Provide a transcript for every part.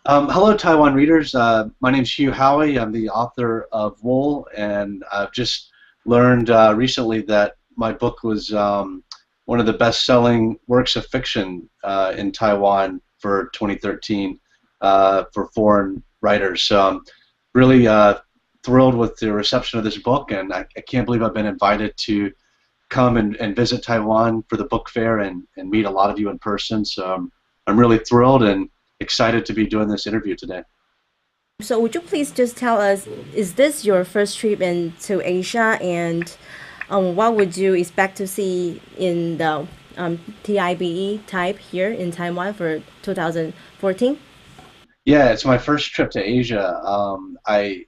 Hello, Taiwan readers. My name is Hugh Howey. I'm the author of Wool, and I've just learned recently that my book was one of the best-selling works of fiction in Taiwan for 2013 for foreign writers. So I'm really thrilled with the reception of this book, and I can't believe I've been invited to come and visit Taiwan for the book fair and meet a lot of you in person. So I'm really thrilled and excited to be doing this interview today. So would you please just tell us, is this your first trip into Asia, and what would you expect to see in the TIBE type here in Taiwan for 2014? Yeah, it's my first trip to Asia. I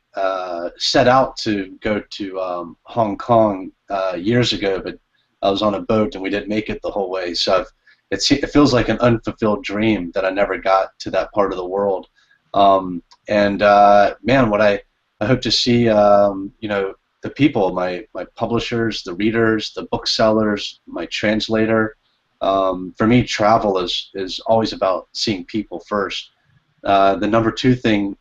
set out to go to Hong Kong years ago, but I was on a boat and we didn't make it the whole way. So it feels like an unfulfilled dream that I never got to that part of the world. Man, what I hope to see, the people, my publishers, the readers, the booksellers, my translator. For me, travel is always about seeing people first. The number two thing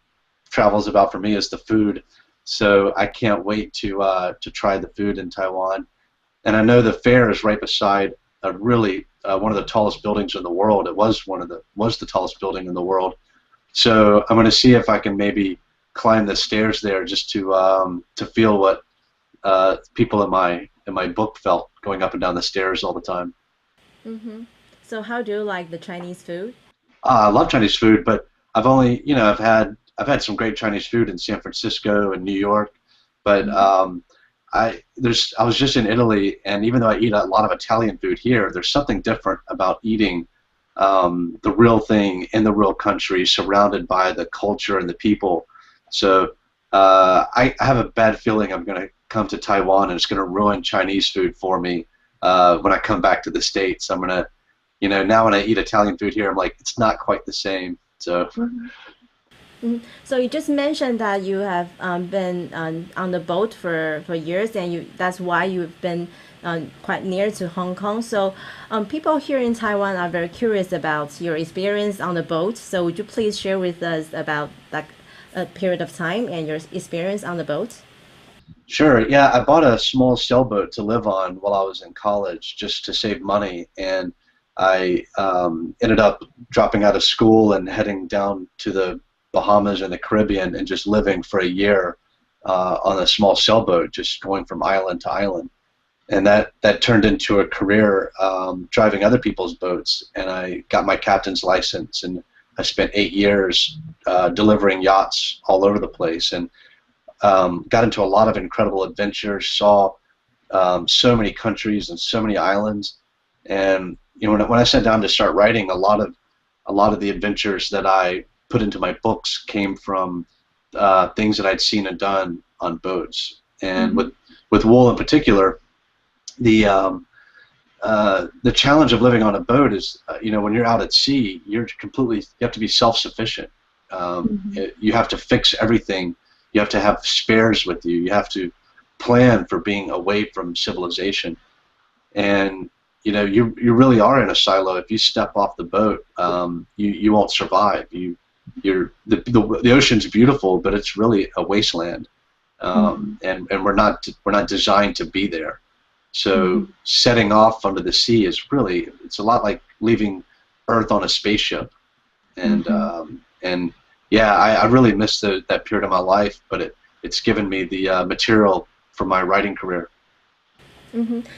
travel is about for me is the food. So I can't wait to try the food in Taiwan. And I know the fair is right beside a really one of the tallest buildings in the world. It was the tallest building in the world. So I'm going to see if I can maybe climb the stairs there just to feel what people in my book felt going up and down the stairs all the time. Mm-hmm. So how do you like the Chinese food? I love Chinese food, but I've had some great Chinese food in San Francisco and New York, but I was just in Italy, and even though I eat a lot of Italian food here, there's something different about eating the real thing in the real country, surrounded by the culture and the people. So I have a bad feeling I'm going to come to Taiwan and it's going to ruin Chinese food for me when I come back to the States. I'm going to, now when I eat Italian food here, I'm like, it's not quite the same. So. So you just mentioned that you have been on the boat for years, and that's why you've been quite near to Hong Kong. So people here in Taiwan are very curious about your experience on the boat. So would you please share with us about that period of time and your experience on the boat? Sure. Yeah, I bought a small sailboat to live on while I was in college just to save money, and I ended up dropping out of school and heading down to the Bahamas and the Caribbean and just living for a year on a small sailboat, just going from island to island. And that turned into a career driving other people's boats, and I got my captain's license, and I spent 8 years delivering yachts all over the place, and got into a lot of incredible adventures, saw so many countries and so many islands. And when I sat down to start writing, a lot of the adventures that I put into my books came from things that I'd seen and done on boats. And with Wool in particular, the challenge of living on a boat is, when you're out at sea, you have to be self-sufficient. You have to fix everything. You have to have spares with you. You have to plan for being away from civilization. And you really are in a silo. If you step off the boat, you won't survive. The ocean's beautiful, but it's really a wasteland, and we're not designed to be there. So setting off onto the sea it's a lot like leaving Earth on a spaceship, and yeah, I really missed that period of my life, but it's given me the material for my writing career.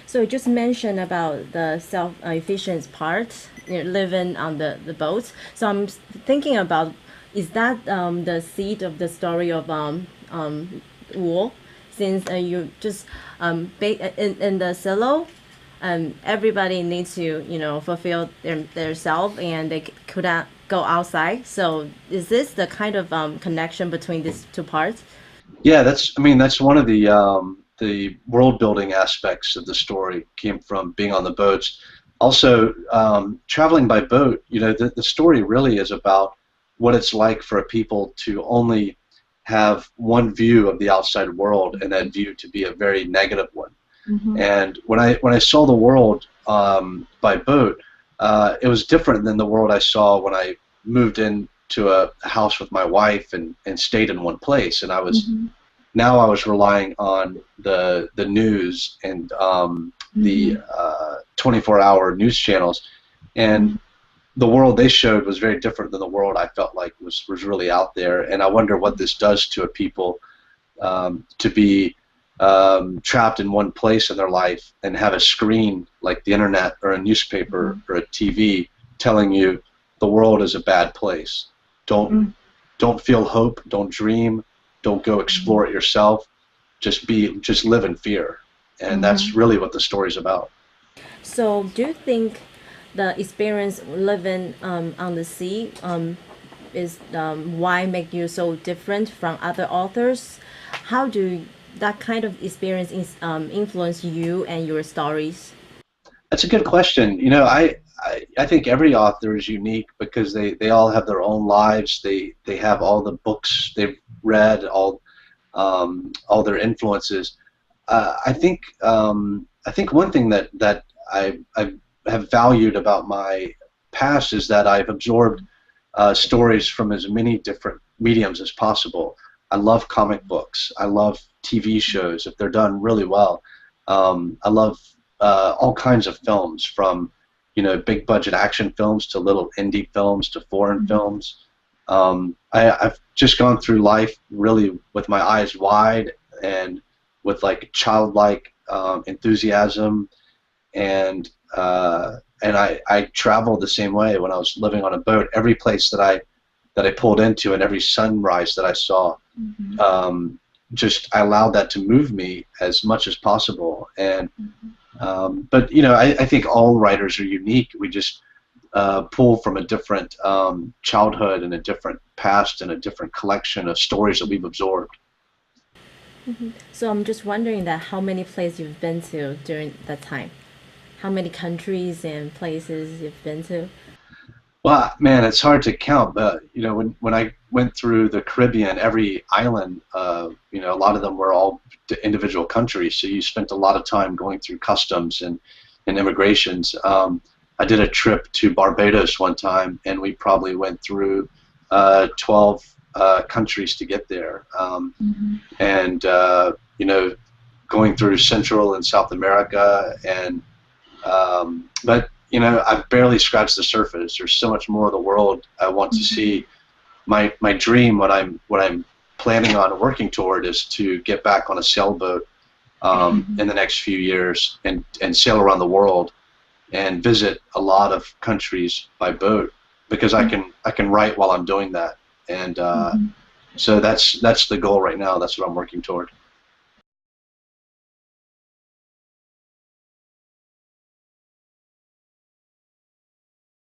So you just mentioned about the self-efficient part, living on the boat. So I'm thinking about, is that the seed of the story of Wool? Since you just in the silo, everybody needs to fulfill their self, and they could not go outside. So is this the kind of connection between these two parts? Yeah, that's one of the world building aspects of the story came from being on the boats. Also, traveling by boat, the story really is about what it's like for a people to only have one view of the outside world, and that view to be a very negative one. And when I saw the world by boat, it was different than the world I saw when I moved in to a house with my wife and stayed in one place, and I was now I was relying on the news and the 24-hour news channels, and the world they showed was very different than the world I felt like was really out there. And I wonder what this does to a people to be trapped in one place in their life and have a screen like the internet or a newspaper or a TV telling you the world is a bad place. Don't feel hope, don't dream, don't go explore it yourself. Just live in fear. And that's really what the story's about. So do you think the experience living on the sea is why make you so different from other authors? How do that kind of experience influence you and your stories? That's a good question. You know, I think every author is unique because they all have their own lives. They have all the books they've read, all their influences. I think one thing that I have valued about my past is that I've absorbed stories from as many different mediums as possible. I love comic books. I love TV shows if they're done really well. I love all kinds of films, from big budget action films to little indie films to foreign films. I've just gone through life really with my eyes wide and with like childlike enthusiasm, and I traveled the same way when I was living on a boat. Every place that I pulled into and every sunrise that I saw, just I allowed that to move me as much as possible. And but I think all writers are unique. We just pull from a different childhood and a different past and a different collection of stories that we've absorbed. So I'm just wondering that how many places you've been to during that time? How many countries and places you've been to? Well, man, it's hard to count, but when I went through the Caribbean, every island, a lot of them were all individual countries, so you spent a lot of time going through customs and immigrations. I did a trip to Barbados one time, and we probably went through 12 countries to get there, and going through Central and South America, and but I've barely scratched the surface. There's so much more of the world I want to see. My dream, what I'm planning on working toward, is to get back on a sailboat in the next few years and sail around the world and visit a lot of countries by boat, because I can write while I'm doing that. And so that's the goal right now. That's what I'm working toward.